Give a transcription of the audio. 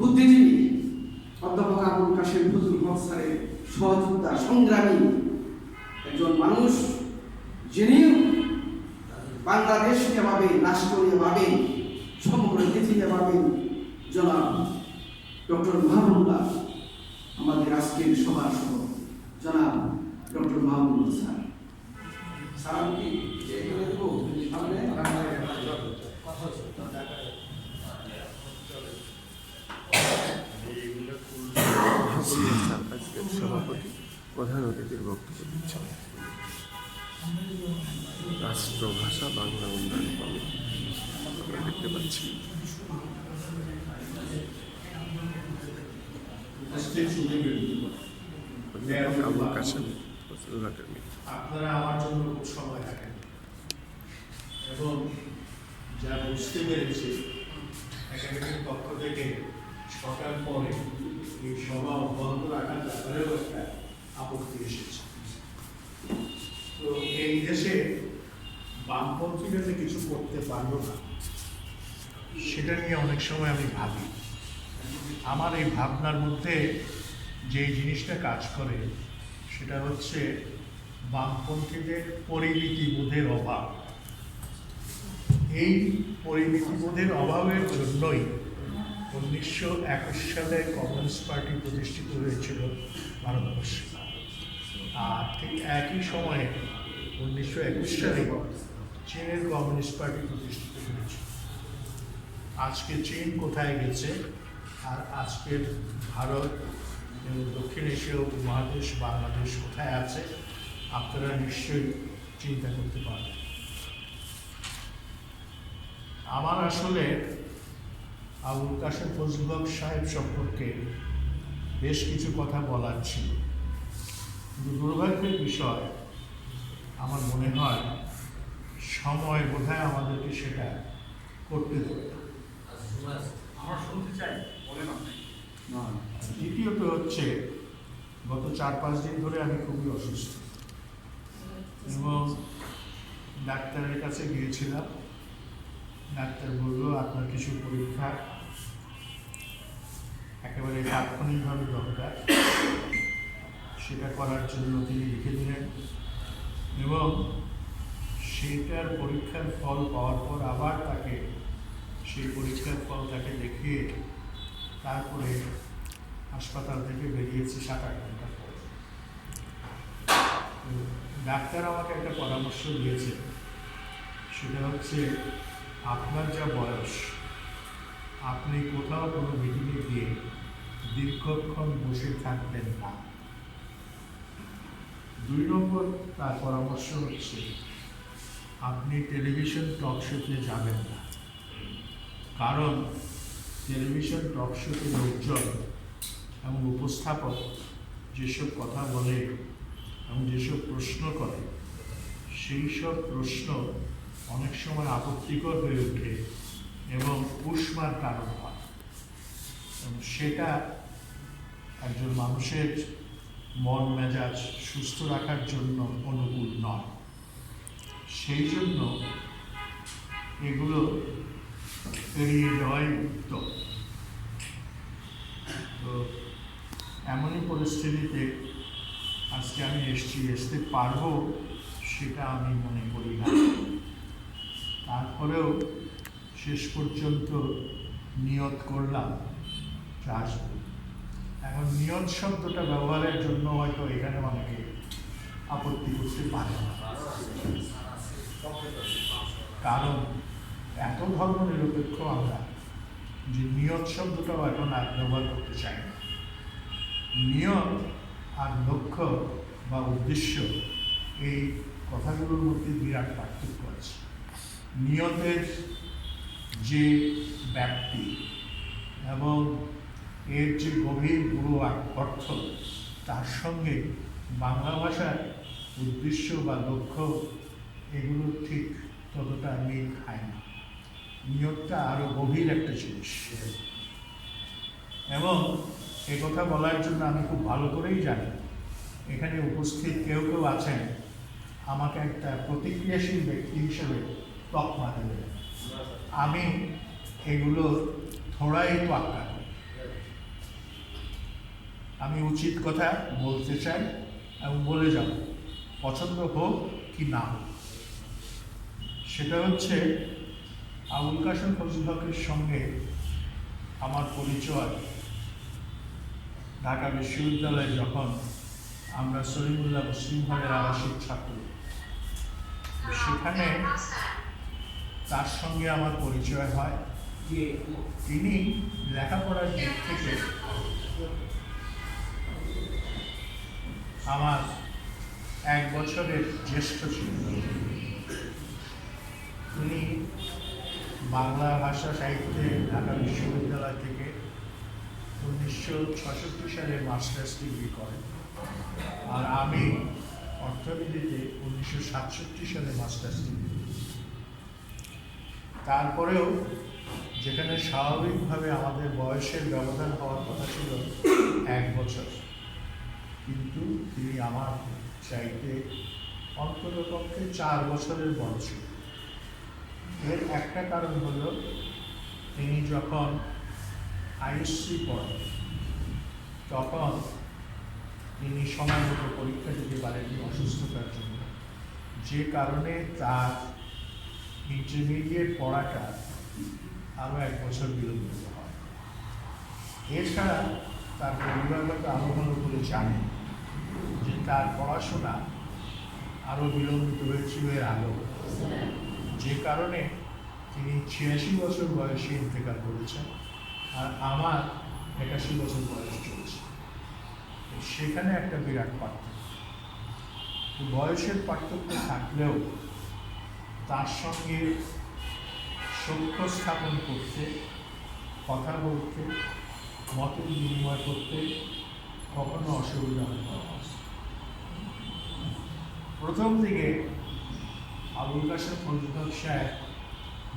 বুদ্ধিজীবী অধ্যাপক আবুল কাশেম ফজলুল হক স্যারের সহযোদ্ধা সংগ্রামী একজন মানুষ, যিনি বাংলাদেশকে ভাবেন, রাষ্ট্রীয় ভাবেন, সমগ্র পৃথিবী ভাবেন জনাব ডক্টর মাহমুদুল্লাহ। আমাদের আজকের সভার জনাব ডক্টর মাহমুদুল্লাহ স্যার। স্যার কি সভাপতি প্রধান অতিথির বক্তব্য দিচ্ছেন। রাষ্ট্রভাষা বাংলা উন্নয়ন কমিটি আমরা দেখতে পাচ্ছি। আবুল কাশেম ফজলুল হকের মিটিং। আপনারা আমার জন্য খুব সময় রাখেন এবং যা বুঝতে পেরেছি একাডেমির পক্ষ থেকে সকাল পরে এই সভা বন্ধ রাখার ব্যাপারেও একটা আপত্তি এসেছে। তো এই দেশে বামপন্থীরা যে কিছু করতে পারলো না সেটা নিয়ে অনেক সময় আমি ভাবি। আমার এই ভাবনার মধ্যে যে জিনিসটা কাজ করে সেটা হচ্ছে বামপন্থীদের পরিমিতিবোধের অভাব। এই পরিমিতিবোধের অভাবের জন্যই 1921 সালে কমিউনিস্ট পার্টি প্রতিষ্ঠিত হয়েছিল ভারতবর্ষে। আর ঠিক একই সময়ে 1921 সালে চীনের কমিউনিস্ট পার্টি প্রতিষ্ঠিত হয়েছিল। আজকে চীন কোথায় গেছে আর আজকের ভারত এবং দক্ষিণ এশীয় উপমহাদেশ বাংলাদেশ কোথায় আছে আপনারা নিশ্চয়ই চিন্তা করতে পারবেন। আমার আসলে আবুল কাশেম ফজলুল হক সাহেব সম্পর্কে বেশ কিছু কথা বলার ছিল, কিন্তু দুর্ভাগ্যের বিষয় আমার মনে হয় সময় বোধহয় আমাদেরকে সেটা করতে দেবে। দ্বিতীয়ত হচ্ছে গত 4-5 দিন ধরে আমি খুবই অসুস্থ এবং ডাক্তারের কাছে গিয়েছিলাম। ডাক্তার বলল আপনার কিছু পরীক্ষা একেবারে তাৎক্ষণিকভাবে দরকার, সেটা করার জন্য তিনি লিখে দিলেন এবং সেইটার পরীক্ষার ফল পাওয়ার পর আবার তাকে সেই পরীক্ষার ফল তাকে দেখিয়ে তারপরে হাসপাতাল থেকে বেরিয়েছি 7-8 ঘন্টা পর। ডাক্তার আমাকে একটা পরামর্শ দিয়েছে, সেটা হচ্ছে আপনার যা বয়স, আপনি কোথাও কোনো মিটিংয়ে গিয়ে দীর্ঘক্ষণ বসে থাকবেন না। 2 নম্বর তার পরামর্শ হচ্ছে আপনি টেলিভিশন টক শোতে যাবেন না, কারণ টেলিভিশন টক শোতে লোকজন এবং উপস্থাপক যেসব কথা বলে এবং যেসব প্রশ্ন করে সেই সব প্রশ্ন অনেক সময় আপত্তিকর হয়ে ওঠে এবং উষ্মার কারণ হয় এবং সেটা একজন মানুষের মন মেজাজ সুস্থ রাখার জন্য অনুকূল নয়। সেই জন্য এগুলো এড়িয়ে যাওয়াই উত্তম। তো এমনই পরিস্থিতিতে আজকে আমি আসতে পারবো সেটা আমি মনে করি না। তারপরেও শেষ পর্যন্ত নিয়ত করলাম আসবো। এখন নিয়ত শব্দটা ব্যবহারের জন্য হয়তো এখানে অনেকে আপত্তি করতে পারে না, কারণ এত ধর্মনিরপেক্ষ আমরা যে নিয়ত শব্দটাও এখন আর ব্যবহার করতে চাই না। নিয়ত আর লক্ষ্য বা উদ্দেশ্য এই কথাগুলোর মধ্যে বিরাট পার্থক্য আছে। নিয়তের যে ব্যাপ্তি এবং এর যে গভীর পুরো অর্থ, তার সঙ্গে বাংলা ভাষার উদ্দেশ্য বা লক্ষ্য এগুলো ঠিক ততটা মিল খায় না। নিয়তটা আরও গভীর একটা জিনিস এবং এ কথা বলার জন্য আমি খুব ভালো করেই জানি এখানে উপস্থিত কেউ কেউ আছেন আমাকে একটা প্রতিক্রিয়াশীল ব্যক্তি হিসেবে তকমা দেবেন। আমি এগুলো থোড়াই তোয়াক্কা করি, আমি উচিত কথা বলতে চাই এবং বলে যাব, পছন্দ হোক কি না হোক। সেটা হচ্ছে আবুল কাশেম ফজলুল হকের সঙ্গে আমার পরিচয় ঢাকা বিশ্ববিদ্যালয়ে যখন আমরা সলিমুল্লাহ মুসলিম হলের আবাসিক ছাত্র, সেখানে তার সঙ্গে আমার পরিচয় হয়। তিনি লেখাপড়ার দিক থেকে আমার 1 বছরের জ্যেষ্ঠ ছিলেন। তিনি বাংলা ভাষা সাহিত্যে ঢাকা বিশ্ববিদ্যালয় থেকে 1966 সালে মাস্টার্স ডিগ্রি করেন, আর আমি অর্থনীতিতে 1967 সালে মাস্টার্স ডিগ্রি। তারপরেও যেখানে স্বাভাবিকভাবে আমাদের বয়সের ব্যবধান হওয়ার কথা ছিল 1 বছর, কিন্তু তিনি আমার চাইতে অন্ততপক্ষে 4 বছরের বড় ছিল। এর একটা কারণ হলো, তিনি যখন আইএসসি পড়েন তখন তিনি সময় মতো পরীক্ষা দিতে পারেননি অসুস্থতার জন্য, যে কারণে তার ইন্টারমিডিয়েট পড়াটা আরও 1 বছর বিলম্বিত হয়। এছাড়া তার পরিবারগত আরও ভালো করে জানে যে তার পড়াশোনা আরও বিলম্বিত হয়েছিল এর আগেও, যে কারণে তিনি 86 বছর বয়সে ইন্তেকাল করেছেন, আর আমার 81 বছর বয়স চলছে। সেখানে একটা বিরাট পার্থক্য। বয়সের পার্থক্য থাকলেও তার সঙ্গে সখ্য স্থাপন করতে, কথা বলতে, মত বিনিময় করতে কখনো অসুবিধা হয় না। প্রথম দিকে আবুল কাশেম ফজলুল হক সাহেব